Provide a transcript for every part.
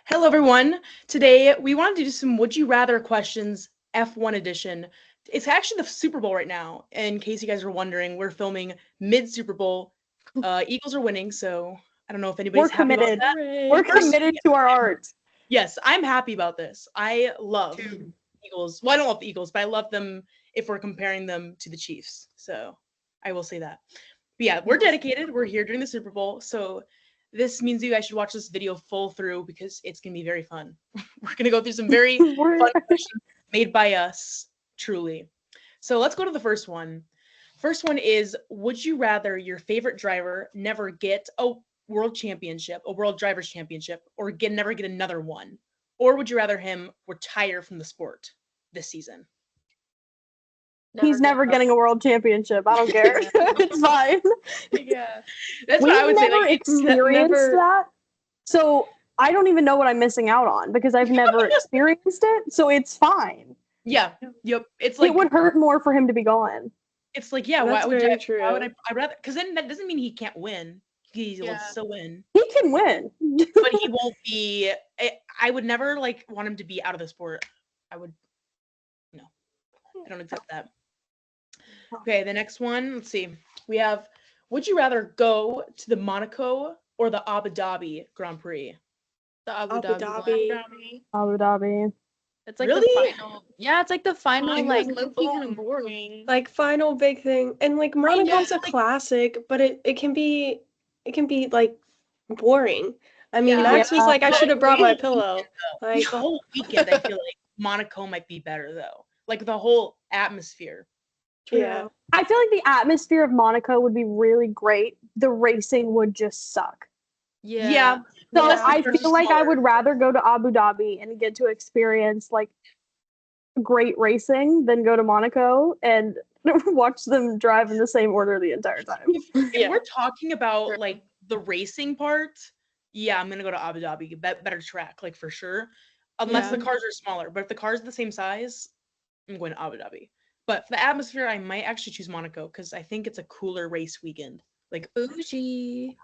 Hello, everyone. Today, we wanted to do some Would You Rather questions, F1 edition. It's actually the Super Bowl right now. In case you guys are wondering, we're filming mid-Super Bowl. Eagles are winning, so I don't know if anybody's happy about that. We're committed to our art. Yes, I'm happy about this. I love Eagles. Well, I don't love the Eagles, but I love them if we're comparing them to the Chiefs. So I will say that. But yeah, we're dedicated. We're here during the Super Bowl. So this means you guys should watch this video full through because it's going to be very fun. We're going to go through some very fun questions made by us, truly. So let's go to the first one. First one is, would you rather your favorite driver never get a world championship, a world drivers championship, or never get another one? Or would you rather him retire from the sport this season? He's never getting a world championship. I don't care. It's fine. Yeah, that's what I would say. Like, experienced that, so I don't even know what I'm missing out on because I've never experienced it. So it's fine. Yeah. Yep. It's like it would hurt more for him to be gone. It's like, yeah. That's why very true. Why would I rather? Because then that doesn't mean he can't win. He'll still win. He can win, but he won't be. I would never want him to be out of the sport. I would. No, I don't accept that. Okay, the next one. Let's see. We have, would you rather go to the Monaco or the Abu Dhabi Grand Prix? The Abu Dhabi. Abu Dhabi. It's like really? the final. Yeah, it's like the final, kind of boring. Like final big thing, and like Monaco's a classic, but it can be like boring. I mean, Max was like, I should have brought my pillow. Like the whole weekend, I feel like Monaco might be better though. Like the whole atmosphere. Yeah. I feel like the atmosphere of Monaco would be really great. The racing would just suck. Yeah. So I feel like I would rather go to Abu Dhabi and get to experience like great racing than go to Monaco and watch them drive in the same order the entire time. If we're talking about like the racing part, yeah, I'm gonna go to Abu Dhabi. Better track, like for sure. Unless the cars are smaller, but if the cars are the same size, I'm going to Abu Dhabi. But for the atmosphere, I might actually choose Monaco because I think it's a cooler race weekend. Like bougie.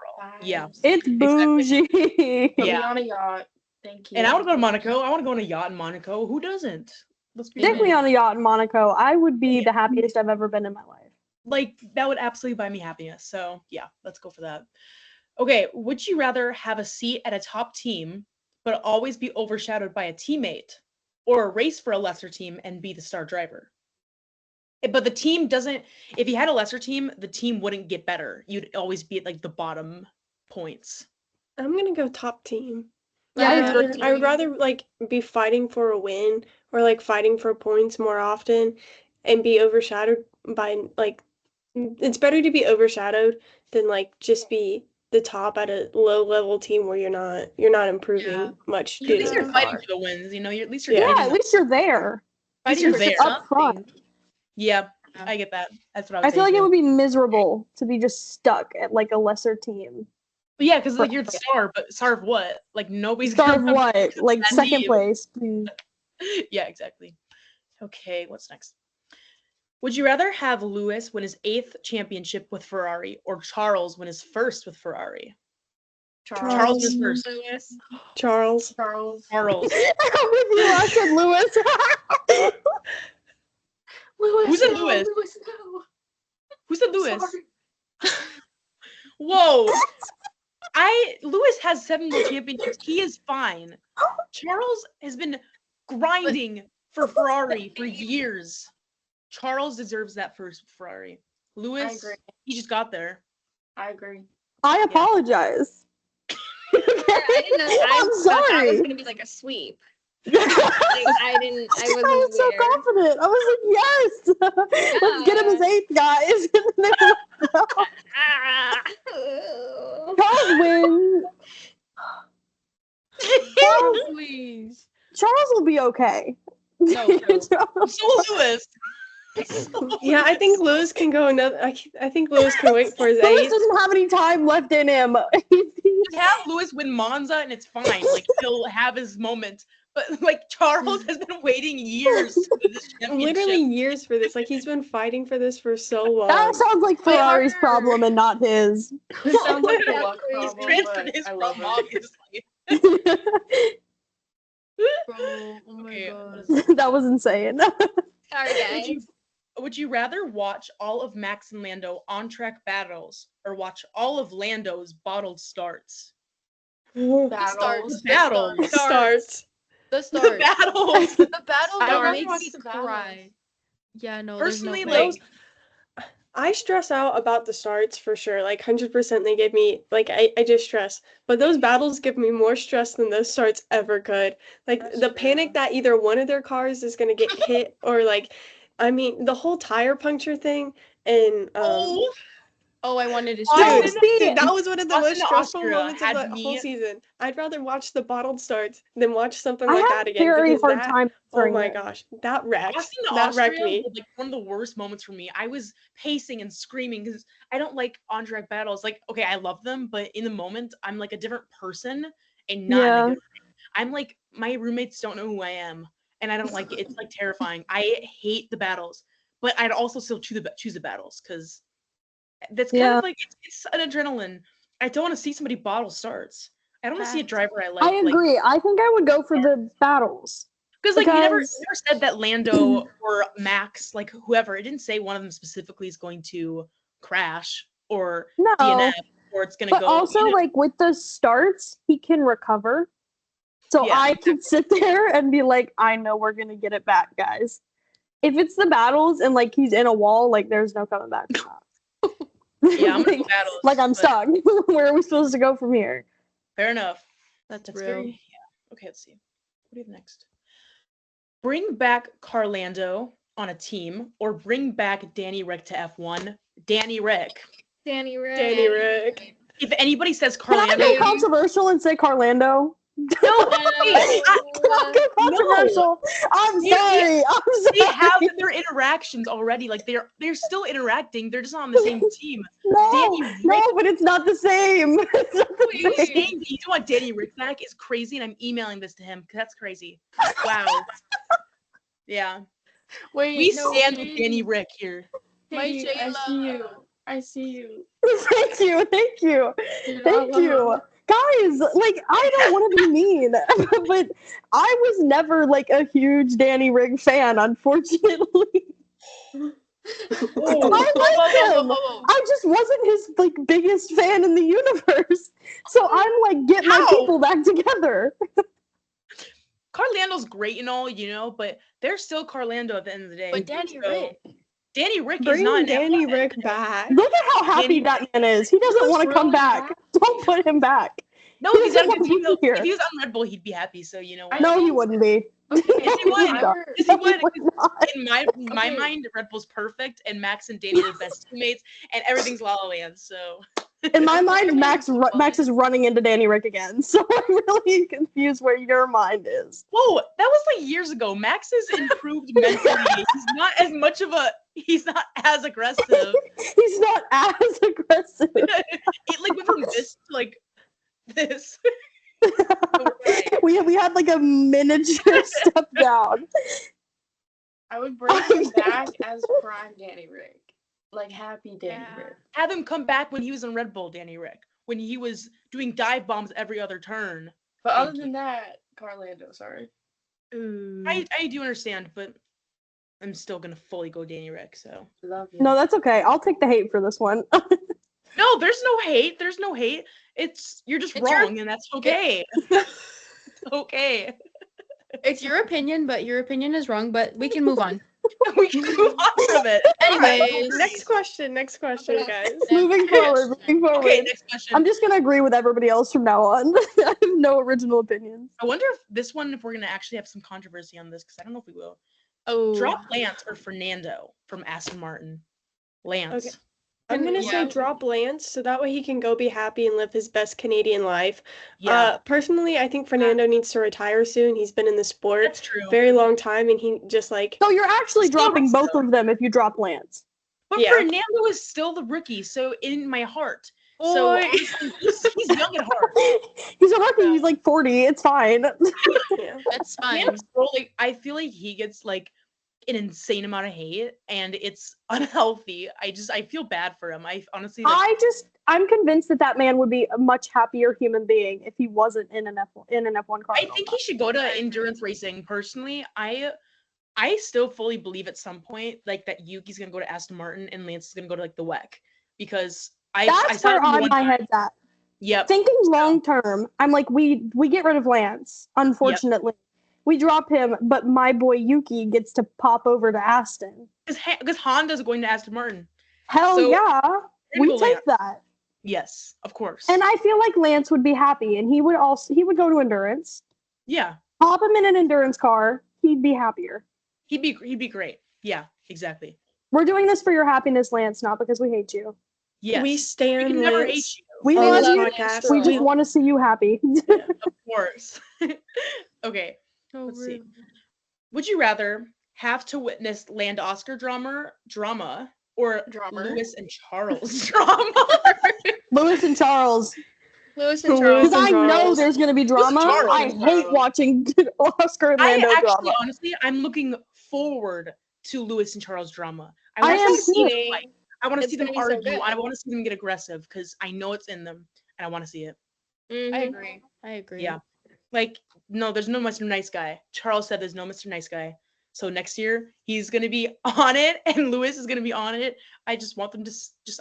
Yeah. It's bougie. Exactly. Yeah. On a yacht. Thank you. And I want to go to Monaco. I want to go on a yacht in Monaco. Who doesn't? Take me on a yacht in Monaco. I would be the happiest I've ever been in my life. Like, that would absolutely buy me happiness. So, yeah, let's go for that. Okay, would you rather have a seat at a top team, but always be overshadowed by a teammate, or race for a lesser team and be the star driver? But the team doesn't, if you had a lesser team, the team wouldn't get better. You'd always be at like the bottom points. I'm gonna go top team. Yeah, I would rather like be fighting for a win or like fighting for points more often and be overshadowed by like, it's better to be overshadowed than like just be the top at a low level team where you're not improving much. At least you're fighting for the wins, you know. At least you're at least you're there. Fighting for up front. Yeah, I get that. That's what I was I feel like it would be miserable to be just stuck at like a lesser team. But yeah, because like you're the star, but star of what? Like nobody's star of what? Like second place, please. Yeah, exactly. Okay, what's next? Would you rather have Lewis win his 8th championship with Ferrari or Charles win his 1st with Ferrari? Charles was first. Lewis. Charles. I'm with you. I said Lewis. Who said Lewis? No. Who said Lewis? Whoa. Lewis has 7 world championships. He is fine. Charles has been grinding for Ferrari for years. Charles deserves that first Ferrari. Lewis, he just got there. I agree. I apologize. I didn't know. I'm sorry. That was gonna be like a sweep. I wasn't was so confident. I was like, yes, let's get him his 8th, guys. Charles wins. Please. Charles will be okay. No. So Lewis. Yeah, I think Lewis can go another. I think Lewis can wait for his 8th. Lewis doesn't have any time left in him. Just have Lewis win Monza and it's fine. Like he'll have his moment. But like Charles has been waiting years for this championship. Literally years for this. Like he's been fighting for this for so long. That sounds like Ferrari's problem and not his. It sounds like a luck He's problem, transferred but his I love problem, it. obviously. Bro, oh my Okay, god. what is it? That was insane. Sorry, guys. Would you rather watch all of Max and Lando on-track battles or watch all of Lando's bottled starts? Battles. Battles. Starts. The The start. battles. The battles I'd rather make watch me the battles. cry. Yeah, no, Personally, there's no like, I stress out about the starts for sure. Like 100% they give me like I just stress. But those battles give me more stress than those starts ever could. Like That's the true. panic that either one of their cars is gonna get hit or like I mean the whole tire puncture thing and oh, Oh, I wanted to Austin- dude, see, dude, that was one of the Austin most to stressful Austria moments of had the me- whole season. I'd rather watch the bottled starts than watch something I like have that again very because hard that time oh answering my this. gosh, that wrecked. Austin to That wrecked Austria me. was like one of the worst moments for me. I was pacing and screaming because I don't like on-track battles. Like, okay, I love them, but in the moment, I'm like a different person and not in Yeah. a good way. I'm like, my roommates don't know who I am, and I don't like it. It's like terrifying. I hate the battles, but I'd also still choose the battles because that's kind Yeah. of like it's an adrenaline. I don't want to see somebody bottle starts. I don't want to see a Facts. driver I like. I agree. I think I would go for the battles. Because like you never Because- said that Lando or Max, like whoever, it didn't say one of them specifically is going to crash or No. DNF or it's gonna But go. also, like with the starts, he can recover. So Yeah, I can sit there and be like, I know we're gonna get it back, guys. If it's the battles and like he's in a wall, like there's no coming back from that. yeah, I'm gonna go like, battles. like I'm but stuck. Where are we supposed to go from here? Fair enough. That's That's real. very yeah. Okay, let's see. What do you have next? Bring back Carlando on a team or bring back Danny Rick to F1. Danny Rick. Danny Rick. Danny Rick. If anybody says Can I Carlando, be controversial and say Carlando? no, Not go controversial. I'm They- sorry. I'm they sorry. have their interactions already. Like they're still interacting. They're just not on the same team. No, Danny no, Rick- but it's not the same. It's not the You same. saying that you want Danny Rick back is crazy, and I'm emailing this to him because that's crazy. Wow. Yeah, Wait, we no, stand with Katie. Danny Rick here. My Katie, I Jayla. see you. I see you. Thank you, thank you, You're not thank you. alone. Guys, like I don't want to be mean, but I was never like a huge Danny Rigg fan, unfortunately. Oh, I like him. whoa. I just wasn't his like biggest fan in the universe. So I'm like, get my How? people back together. Carlando's great and all, but they're still Carlando at the end of the day. But Danny So, Rick. Danny Rick is Bring not an Danny F1. Rick back. Look at how happy Danny that man is. He doesn't Who's want to come really back. happy? Don't put him back. No, He he's got a doesn't good want to team. be here. If he was on Red Bull, he'd be happy. So you know what? No, he wouldn't be. Okay, Yes, he would. I were- Yes, he No, he would. would not. In my Okay. mind, Red Bull's perfect, and Max and Danny are the best teammates, and everything's La La Land. So In my mind, Okay, Max is running into Danny Rick again. So I'm really confused where your mind is. whoa, that was like years ago. Max has improved mentally. He's not as aggressive. He's not as aggressive. It like went from this to like this. So we're right. we had like a miniature step down. I would bring him back as prime Danny Rick. Like happy Danny Yeah. Rick. Have him come back when he was in Red Bull, Danny Rick, when he was doing dive bombs every other turn. But Thank other than that, Carlando, sorry. I do understand, but I'm still gonna fully go Danny Rick. So Love you. No, that's okay. I'll take the hate for this one. no, there's no hate. There's no hate. You're just It's your- wrong, and that's okay. It's okay. It's your opinion, but your opinion is wrong, but we can move on. We can move on from it. Anyways. Next question, guys. moving forward. Okay, next question. I'm just gonna agree with everybody else from now on. I have no original opinions. I wonder if we're gonna actually have some controversy on this because I don't know if we will. Oh. Drop Lance or Fernando from Aston Martin. Lance. Okay. I'm gonna Yeah. say drop Lance so that way he can go be happy and live his best Canadian life. Yeah, Personally, I think Fernando needs to retire soon. He's been in the sport that's true. very long time, and he just like So you're actually Still dropping has both to. of them if you drop Lance. But Yeah. Fernando is still the rookie, so in my heart. So Boy. honestly, he's young at heart. He's a rookie. He's like 40. It's fine. yeah. That's fine. Lance, bro, like, I feel like he gets like an insane amount of hate, and it's unhealthy. I feel bad for him. I honestly like, I'm convinced that man would be a much happier human being if he wasn't in an F1 car. I think he should go to endurance racing. Personally, I still fully believe at some point like that Yuki's gonna go to Aston Martin and Lance is gonna go to like the WEC because I That's saw where it in on one my time. head's at. Yep. Thinking long term, I'm like, we get rid of Lance, unfortunately. We drop him, but my boy Yuki gets to pop over to Aston. Because Honda's going to Aston Martin. Hell So, yeah. we're We gonna go take that. Yes, of course. And I feel like Lance would be happy, and he would go to endurance. Yeah. Pop him in an endurance car, he'd be happier. He'd be great. Yeah, exactly. We're doing this for your happiness, Lance, not because we hate you. Yes. We stand We can never hate Lance. you. We on love this you. podcast. We just want to see you happy. Of course. Okay. Oh, Let's see. rude. Would you rather have to witness Land Oscar drama or Drama. Lewis and Charles drama? Lewis and Charles. Lewis and Lewis Charles. Because I know Charles. there's going to be drama. Charles. I hate watching Oscar and I Lando actually, drama. honestly, I'm looking forward to Lewis and Charles drama. I want am to see too. them fight. I want to It's see them gonna be so argue. good. I want to see them get aggressive because I know it's in them and I want to see it. I Mhm. agree. I agree. Yeah. Like, no, there's no Mr. Nice Guy. Charles said there's no Mr. Nice Guy. So next year he's gonna be on it and Lewis is gonna be on it. I just want them to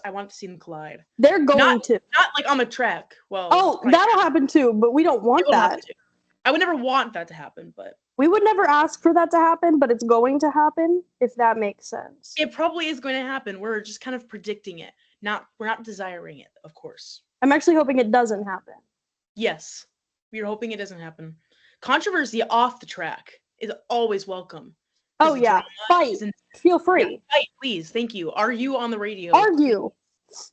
I want to see them collide. They're going to. Not like on the track. Well, Oh, probably that'll happen too, but we don't want it will happen that. too. I would never want that to happen, but We would never ask for that to happen, but it's going to happen, if that makes sense. it probably is going to happen. We're just kind of predicting it. We're not desiring it, of course. I'm actually hoping it doesn't happen. Yes. We're hoping it doesn't happen. Controversy off the track is always welcome. Oh, yeah. Fight. Isn't- Feel free. Fight, please. Thank you. Are you on the radio? Argue.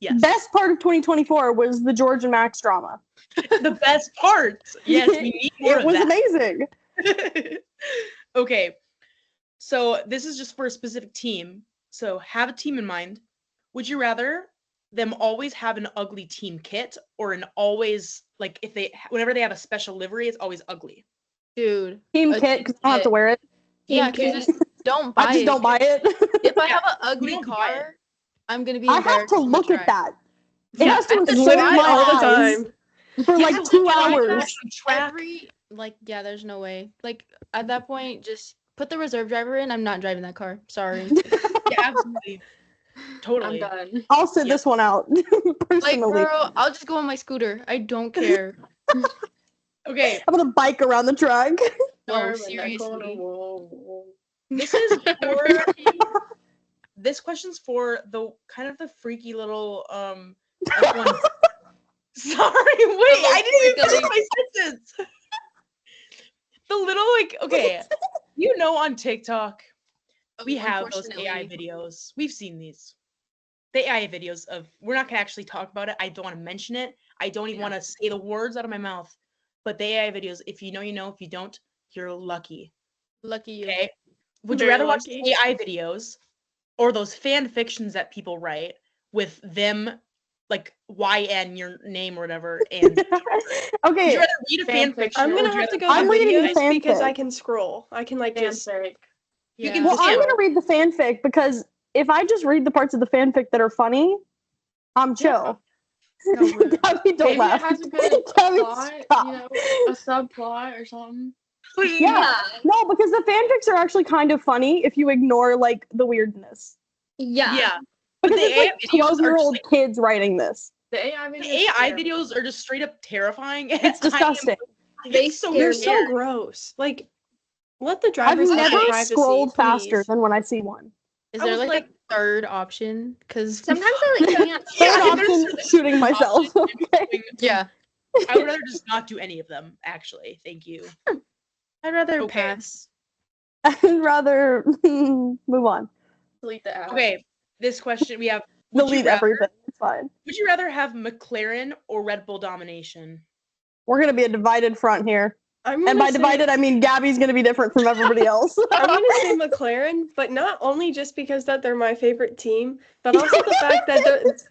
Yes. Best part of 2024 was the George and Max drama. The best parts. Yes, we need more It of was that. amazing. Okay. So this is just for a specific team. So have a team in mind. Would you rather them always have an ugly team kit or an always like whenever they have a special livery, it's always ugly? Dude. Team A kit, because I don't have to wear it. Yeah, Team because just don't buy I just it. don't buy it. If I Yeah, have an ugly don't buy it. car, I'm gonna be I have embarrassed to on the look at track. that. It Yeah, has to I have to insert Literally my all the eyes time. for like Yeah, 2 look at hours. the track. Yeah, there's no way. Like at that point, just put the reserve driver in. I'm not driving that car. Sorry. Yeah, absolutely. Totally. I'm done. I'll sit Yeah. this one out Like, personally. bro, I'll just go on my scooter. I don't care. Okay. I'm gonna bike around the track. No, Where am I seriously. going? Whoa. This is for this question's for the kind of the freaky little F1 Sorry, wait, I didn't even finish my sentence. The little okay. You know on TikTok we have those AI Unfortunately. videos. We've seen these. The AI videos of we're not gonna actually talk about it. I don't want to mention it. I don't even want to say the words out of my mouth. But the AI videos, if you know, you know. If you don't, you're lucky. Lucky you. Okay. Would you Very rather watch lucky. the AI videos or those fan fictions that people write with them like YN your name or whatever? And would Okay, you rather read a fan Fanfic. fiction? I'm or gonna would you have to rather- go I'm to reading videos fanfic. because I can scroll. I can like just Fanfic. You Yeah. can well, just- I'm gonna read the fanfic because if I just read the parts of the fanfic that are funny, I'm chill. No, rude. Gabby, don't Maybe laugh. it has a good Gabby, plot, stop. you know, a subplot or something. Please. Yeah. No, because the fanfics are actually kind of funny if you ignore like the weirdness. Yeah. Yeah. But Because the it's like AI videos are just 12-year-old like- kids writing this. The AI videos. The AI videos are just straight up terrifying. and It's disgusting. They It's so scare they're me. so weird. gross. Like, let the I've drivers have never privacy, scrolled faster please. than when I see one. Is I there was like like- a third option? Because sometimes I like can't. Yeah, Third there's- option, shooting myself. Okay. Yeah. I would rather just not do any of them, actually. Thank you. I'd rather Okay. pass. I'd rather move on. Delete the app. Okay, this question we have. Would you, Delete rather, everything. It's fine. would you rather have McLaren or Red Bull domination? We're gonna be a divided front here. I'm And gonna by say- divided, I mean Gabby's gonna be different from everybody else. I'm gonna say McLaren, but not only just because that they're my favorite team, but also the fact that that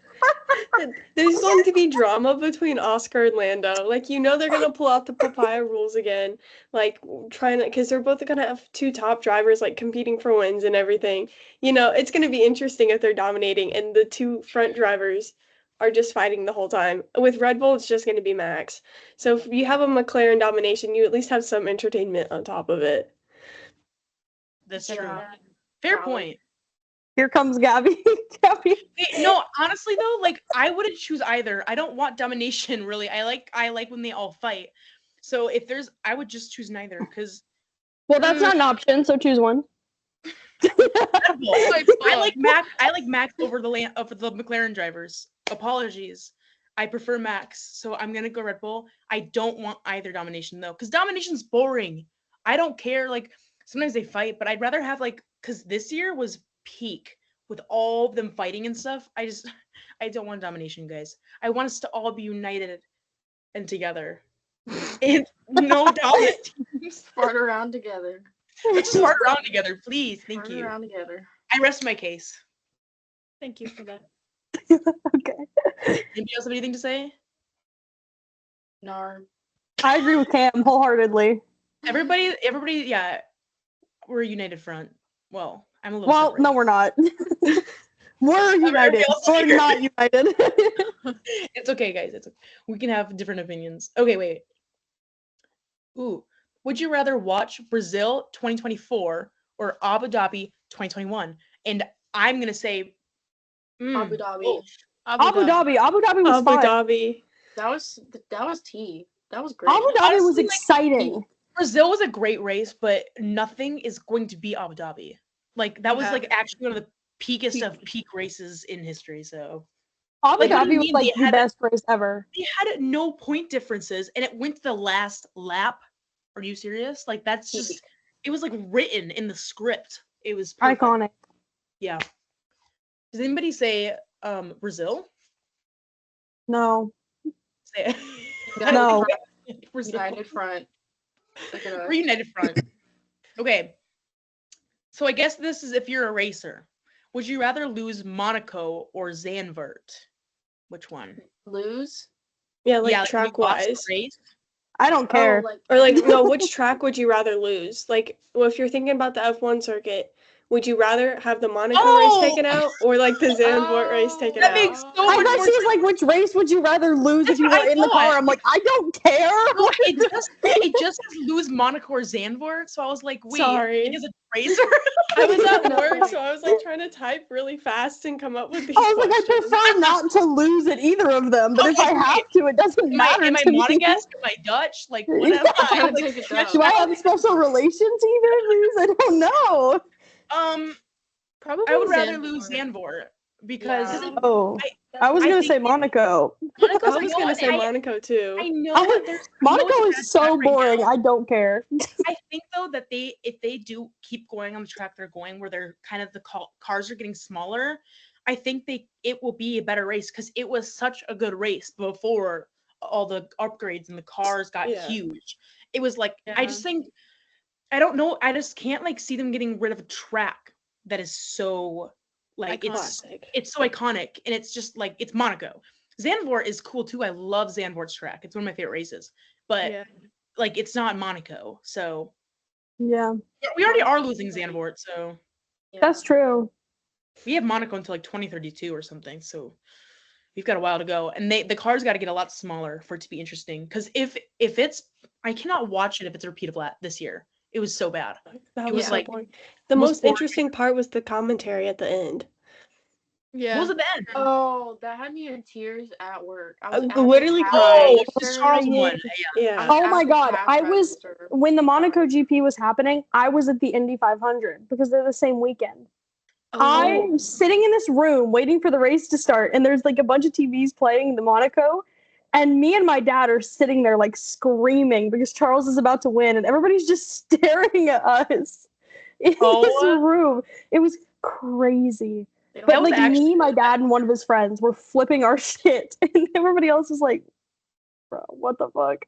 there's going to be drama between Oscar and Lando. Like, you know, they're gonna pull out the papaya rules again, like trying to, because they're both gonna have two top drivers like competing for wins and everything. You know, it's gonna be interesting if they're dominating and the two front drivers are just fighting the whole time. With Red Bull, it's just going to be Max. So if you have a McLaren domination, you at least have some entertainment on top of it. That's Yeah. true. Fair Probably. point. Here comes Gabby. Gabby. No, honestly though, like I wouldn't choose either. I don't want domination really. I like when they all fight. So if there's, I would just choose neither because Well, that's not an option, so choose one. I like Max. I like Max over the McLaren drivers. Apologies. I prefer Max, so I'm gonna go Red Bull. I don't want either domination though, because domination's boring. I don't care. Like sometimes they fight, but I'd rather have like because this year was peak with all of them fighting and stuff. I don't want domination, guys. I want us to all be united and together. And no dominant teams. Fart around together. Let's just fart around together, please. Thank Fart you. around together. I rest my case. Thank you for that. Okay. Anybody else have anything to say? Nar. I agree with Cam wholeheartedly. Everybody, yeah, we're a united front. Well, I'm a little. Well, separate. no, we're not. We're united. else We're here. not united. It's okay, guys. It's okay. We can have different opinions. Okay, wait. Ooh, would you rather watch Brazil 2024 or Abu Dhabi 2021? And I'm gonna say Abu Dhabi. both. Abu Dhabi. Abu Dhabi was Abu fun. Dhabi. That was tea. That was great. Abu Dhabi was Honestly, like, exciting. Brazil was a great race, but nothing is going to beat Abu Dhabi. Like that was Yeah. like actually one of the peakest of peak races in history. So Abu like, what do Dhabi you was mean like they the had best race ever. they had no point differences and it went to the last lap. Are you serious? Like that's just it was like written in the script. It was perfect. Iconic. Yeah. Does anybody say Brazil? No. Say it. No. Brazil. United front. Look at us. We're United Front. Okay. So I guess this is if you're a racer. Would you rather lose Monaco or Zandvoort? Which one? Lose. Yeah, like yeah, like, track you lost the wise. race. I don't care. Oh, like Or like, no, which track would you rather lose? Like, well, if you're thinking about the F1 circuit, would you rather have the Monaco race taken out or like the Zandvoort race taken That out? makes so I much thought more she was like, which race would you rather lose That's if you what were I in the car? thought. I'm like, I don't care. No, it just says lose Monaco or Zandvoort. So I was like, wait, Sorry. it is a racer. I was at No. work, so I was like trying to type really fast and come up with these I was like, I questions. prefer not to lose at either of them, but if I Okay, have to, it doesn't matter am I to me. Monegasque? Am I Dutch? Like, what am I? Trying to Like, take it French down. Do I have special relations to either of these? I don't know. Probably I would rather lose Zandvoort. Zandvoort because Yeah. Oh, I was I gonna think say Monaco. I was gonna say I Monaco too. know I- that there's Monaco I know it's is a so bad track right boring. now. I don't care. I think though that if they do keep going on the track they're going, where they're kind of the cars are getting smaller, I think it will be a better race because it was such a good race before all the upgrades and the cars got Yeah. huge. It was like I Yeah. just think I don't know. I just can't like see them getting rid of a track that is so like Classic. it's so iconic and it's just like it's Monaco. Zandvoort is cool too. I love Zandvoort's track. It's one of my favorite races. But Yeah. like it's not Monaco. So Yeah, we already are losing Zandvoort, so that's true. we have Monaco until like 2032 or something. So we've got a while to go. And the cars got to get a lot smaller for it to be interesting. Because if it's I cannot watch it if it's a repeat of this year. It was so bad. That It was was so like boring. The most most boring. interesting part was the commentary at the end. Yeah. What was it then? Oh, that had me in tears at work. I was I at the literally half cried. Oh, register. Charles won. Yeah. Oh my God, I was register. when the Monaco GP was happening. I was at the Indy 500 because they're the same weekend. I'm sitting in this room waiting for the race to start, and there's like a bunch of TVs playing the Monaco, and me and my dad are sitting there like screaming because Charles is about to win, and everybody's just staring at us in this room. It was crazy. They But don't- was like actually me, my dad, and one of his friends were flipping our shit, and everybody else is like, "Bro, what the fuck?"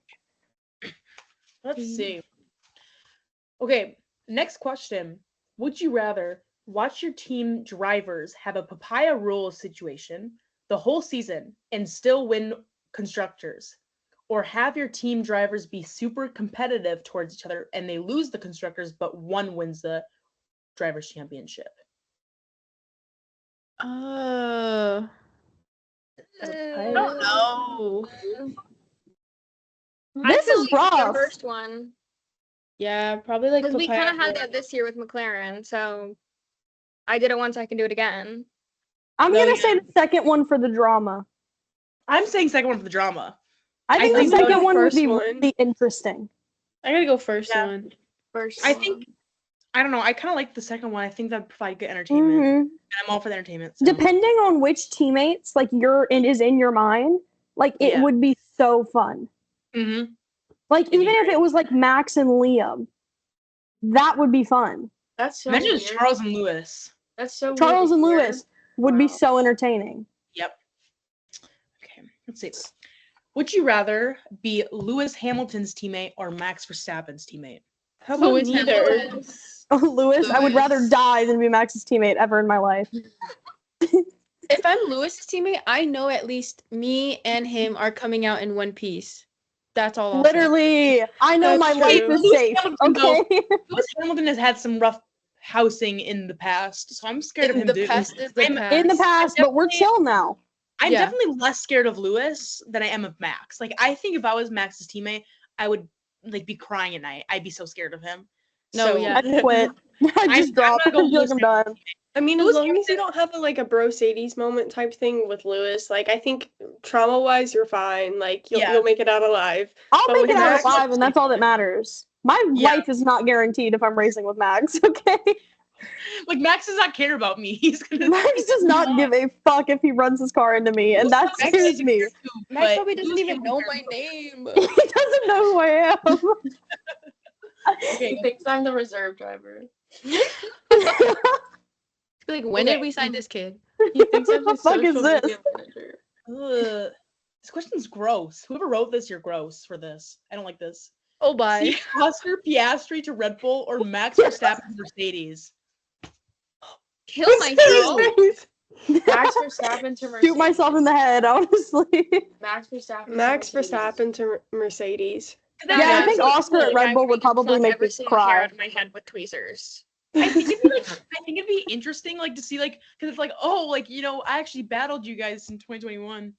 Let's see. Okay, next question. Would you rather watch your team drivers have a papaya rule situation the whole season and still win constructors? Or have your team drivers be super competitive towards each other and they lose the constructors, but one wins the drivers' championship? I don't know. This feel is like rough. The first one, Yeah, probably like because we kind of papaya. had that this year with McLaren, so I did it once. I can do it again. I'm No, gonna yeah. say the second one for the drama. I'm saying second one for the drama. I think the think second the one would first be one. really interesting. I gotta go first Yeah. one. First I one. think I don't know. I kind of like the second one. I think that provide good entertainment. Mhm. And I'm all for the entertainment. So. Depending on which teammates like is in your mind, like it Yeah. would be so fun. Mm-hmm. Like It'd be even if great. it was like Max and Liam, that would be fun. That's so Imagine weird. Charles and Lewis. That's so weird Charles to and hear. Lewis would be Wow. so entertaining. Yep. Okay, let's see. Would you rather be Lewis Hamilton's teammate or Max Verstappen's teammate? How about Lewis neither? Hamilton. Lewis, I would rather Lewis. die than be Max's teammate ever in my life. If I'm Lewis's teammate, I know at least me and him are coming out in one piece. That's all. I'll say. Literally, I know That's my life true. is Lewis safe. Hamilton, though, Okay. Lewis Hamilton has had some rough housing in the past, so I'm scared of In him the too. past is the I'm- past. In the past, but we're definitely- chill now. I'm Yeah. definitely less scared of Lewis than I am of Max. Like I think if I was Max's teammate, I would like be crying at night. I'd be so scared of him. No, So, yeah. I quit. I just I'm dropped. gonna go I feel like Lewis I'm done. I mean, Lewis as long as Hamilton- you don't have a Bro-Sadies moment type thing with Lewis, like I think trauma-wise you're fine. Like Yeah. you'll make it out alive. I'll But make with it out Max- alive, and that's all that matters. My Yeah. life is not guaranteed if I'm racing with Max. Okay. like Max does not care about me. He's gonna Max does not give a fuck if he runs his car into me, and that Max scares is a me. good dude, Max but probably doesn't Lewis even know Hamilton my cares name. He doesn't know who I am. about me. Okay, He thinks I'm the reserve driver. Like, when did Okay. we sign this kid? He thinks I'm What his the fuck is social this? media manager. Ugh. This question's gross. Whoever wrote this, you're gross for this. I don't like this. Oh, bye. See Oscar Piastri to Red Bull or Max Verstappen to Mercedes. Kill myself. Max Verstappen to Mercedes. Shoot myself in the head, honestly. Max Verstappen. Max to Mercedes. Verstappen to Mercedes. Yeah, I think Oscar at Red Bull would probably make me Hair cry. out of my head with tweezers. I think it'd be like, I think it'd be interesting, like to see, like, because it's like, oh, like I actually battled you guys in 2021,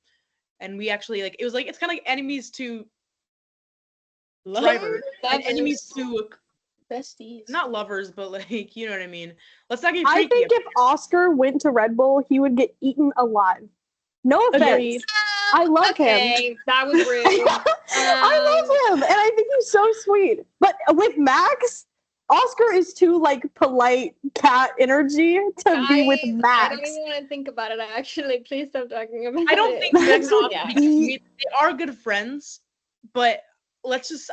and we actually like it was like it's kind of like enemies to driver, and enemies to besties. not lovers, but like you know what I mean. Let's not get I freaky. think if Oscar went to Red Bull, he would get eaten alive. No offense. Agreed. I love him. Okay, that was rude. I love him, and I think he's so sweet. But with Max, Oscar is too like polite cat energy to be with I Max. don't even want to think about it. Actually, please stop talking about it. I don't think Max Max and would Oscar be- I mean, they are good friends, but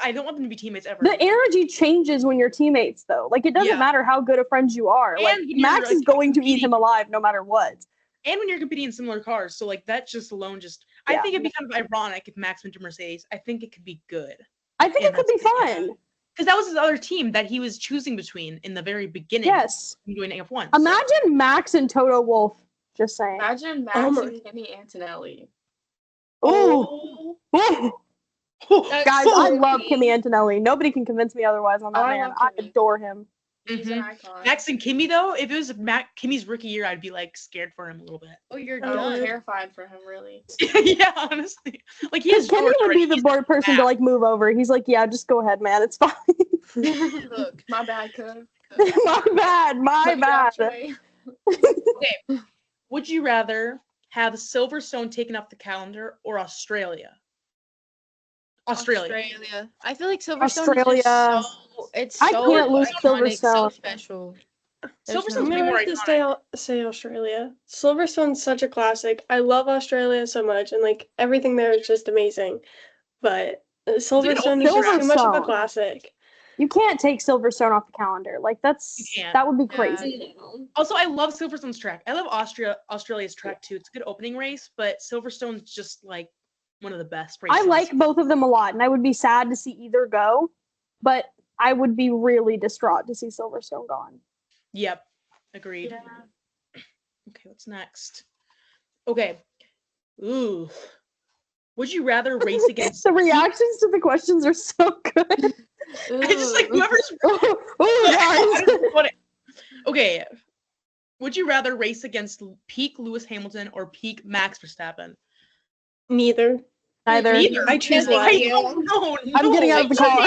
I don't want them to be teammates ever. The energy changes when you're teammates, though. Like it doesn't Yeah. matter how good of friends you are. Like And when you're, Max is like, going to eat competing- him alive no matter what. And when you're competing in similar cars, so like that just alone I Yeah. think it'd be kind of ironic if Max went to Mercedes. I think it could be good. I think Yeah, it could be that's- fun. Because that was his other team that he was choosing between in the very beginning. Yes. When doing AF1. Imagine Max and Toto Wolff. Just saying. Imagine Max Oh my- and Kimi Antonelli. Ooh. Ooh. That's Guys, so I love mean. Kimi Antonelli. Nobody can convince me otherwise on that I man. love I Kimi. adore him. He's Mhm. an icon. Max and Kimmy though, if it was Kimmy's rookie year, I'd be like scared for him a little bit. Oh, you're I'm done. terrified for him, really. Yeah, honestly. Like he Because has Kenny George would already. be the bored person to like move over. He's like, yeah, just go ahead, man. It's fine. Look, my bad, cuz. My bad. My bad. Would you rather have Silverstone taken off the calendar or Australia? Australia. I feel like Silverstone Australia. is just so, it's I so can't lose iconic, so Silverstone. special. There's Silverstone's no I'm way gonna more have to iconic. say Australia. Silverstone's such a classic. I love Australia so much, and like everything there is just amazing. But Silverstone is just too much of a Silverstone. classic. You can't take Silverstone off the calendar. Like You can't. that would be Yeah. crazy. Also, I love Silverstone's track. I love Australia's track too. It's a good opening race, but Silverstone's just like one of the best races. I like both of them a lot, and I would be sad to see either go, but I would be really distraught to see Silverstone gone. Yep. Agreed. Okay, what's next? Okay. Ooh. Would you rather race against The reactions to the questions are so good. I just like whoever's Oh, guys. Okay. Would you rather race against peak Lewis Hamilton or peak Max Verstappen? Neither. Neither. Neither. I choose Thank life. you. No, I'm getting out of the car.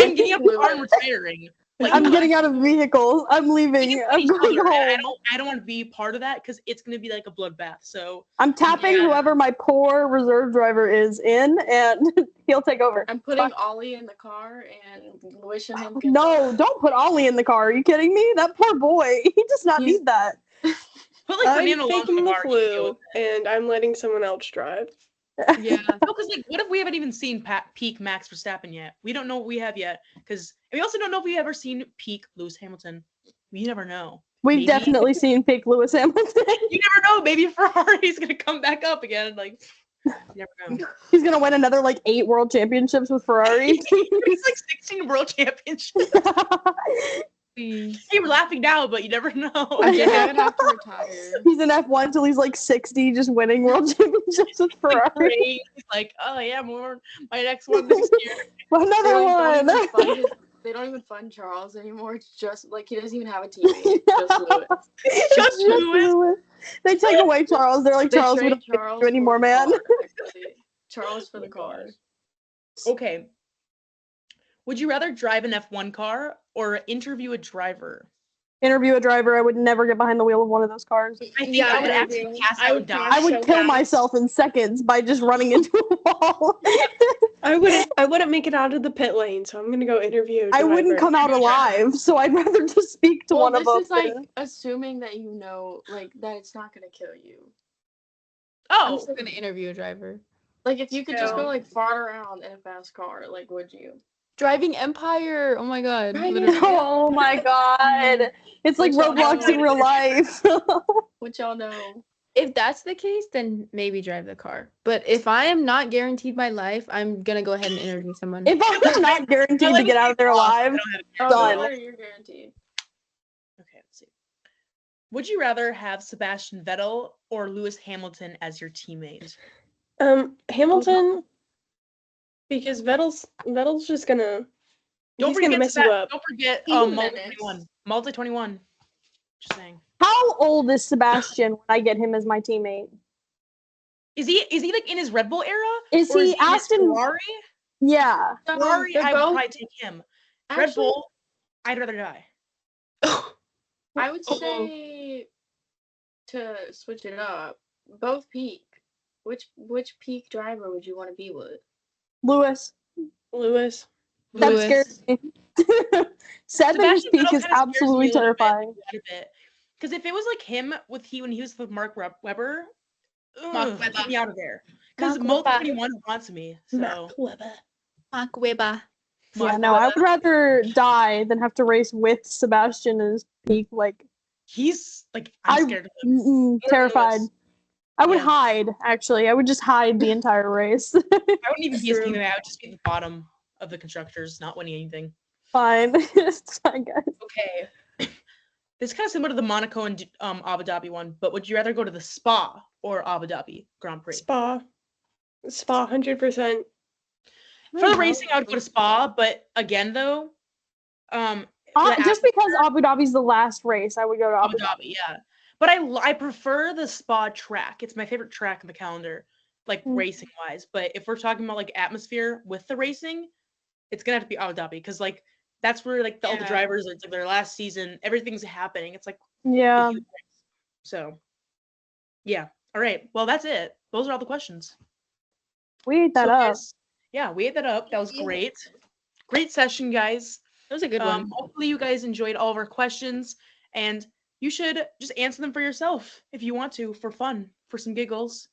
I'm getting out of the car and retiring. Like, I'm getting out of vehicles. I'm we leaving. can I'm each going other, and home. I don't want to be part of that because it's gonna be like a bloodbath. So I'm tapping Yeah. whoever my poor reserve driver is in, and he'll take over. I'm putting Ollie in the car and wishing him good No, luck. don't put Ollie in the car. Are you kidding me? That poor boy. He does not He's- need that. put like I'm Banana alone in faking the the car. and deal flu, with it. and I'm letting someone else drive. Yeah. No, because like, what if we haven't even seen peak Max Verstappen yet? We don't know what we have yet, because we also don't know if we ever seen peak Lewis Hamilton. We never know. We've Maybe. definitely seen fake Lewis Hamilton. You never know. Maybe Ferrari's gonna come back up again. Like, you never know. He's gonna win another like 8 world championships with Ferrari. It's like 16 world championships. Please. Hey, we're laughing now, but you never know. I think I would have to retire. He's in F1 till he's like 60, just winning world championships with Like, Ferrari. great. He's like, oh yeah, more my next one next year. Another They one. don't even fund his- they don't even fund Charles anymore. It's just like he doesn't even have a teammate. It's just Lewis. Just Lewis. They take away Charles. They're like, They Charles, we trade don't need Charles you anymore, for the man. car, actually. Charles for the car. Okay. Would you rather drive an F1 car or interview a driver? Interview a driver. I would never get behind the wheel of one of those cars. I think Yeah, I would I actually agree. pass I out would and die. pass I would so kill fast. myself in seconds by just running into a wall. I wouldn't make it out of the pit lane, so I'm gonna go interview. I wouldn't come out alive, so I'd rather just speak to Well, one of this them. is like assuming that you know, like that it's not gonna kill you. I'm Oh, still gonna interview a driver. Like if you could just go So- like fart around in a fast car, like would you? Driving Empire. Oh my god. Right. Literally. Oh my god. It's like Which y'all Roblox in know. real life. Which y'all know. If that's the case, then maybe drive the car. But if I am not guaranteed my life, I'm gonna go ahead and interview someone. If I'm not guaranteed to get out of there alive, Oh, Done. don't worry, you're guaranteed. okay, let's see. Would you rather have Sebastian Vettel or Lewis Hamilton as your teammate? Hamilton, because Vettel's just gonna. Don't he's gonna forget mess you up. Don't forget He's a Multi menace. 21. Multi 21. Just saying. how old is Sebastian when I get him as my teammate? Is he like in his Red Bull era? Is Or he is in his Aston? Ferrari? Yeah. Ferrari, They're I would both- probably take him. Red Actually, Bull, I'd rather die. I would say to switch it up, both peak. Which peak driver would you want to be with? Lewis. Lewis. That Lewis. scares me. 7 Sebastian peak Vettel is kinda scares me absolutely a little bit, terrifying. Because if it was like him when he was with Mark Webber, Mark get Webber. me out of there. Because Mark Multi Webber. 21 wants me. So Mark Webber. Yeah, Mark no, I Webber. would rather die than have to race with Sebastian as peak. Like, He's like I'm I- scared of him. terrified. I would Yeah. hide, actually. I would just hide the entire race. I wouldn't even be his True. teammate. I would just be at the bottom of the constructors, not winning anything. Fine. It's fine, guys. Okay. This is kind of similar to the Monaco and Abu Dhabi one, but would you rather go to the Spa or Abu Dhabi Grand Prix? Spa, 100%. For the racing, I would go to Spa, but again, though, the Just because Abu Dhabi's the last race, I would go to Abu Abu Dhabi. Dhabi, yeah. But I prefer the Spa track. It's my favorite track in the calendar, like Mm. racing wise. But if we're talking about like atmosphere with the racing, it's gonna have to be Abu Dhabi because like that's where like all the Yeah. drivers, it's like their last season, everything's happening. It's like a Yeah. huge race. So yeah. All right. Well, that's it. Those are all the questions. We ate that So, up. guys, yeah, we ate that up. That was great. Great session, guys. That was a good one. Hopefully you guys enjoyed all of our questions, and you should just answer them for yourself if you want to, for fun, for some giggles,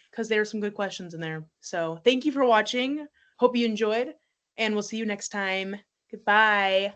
because there are some good questions in there. So thank you for watching. Hope you enjoyed, and we'll see you next time. Goodbye.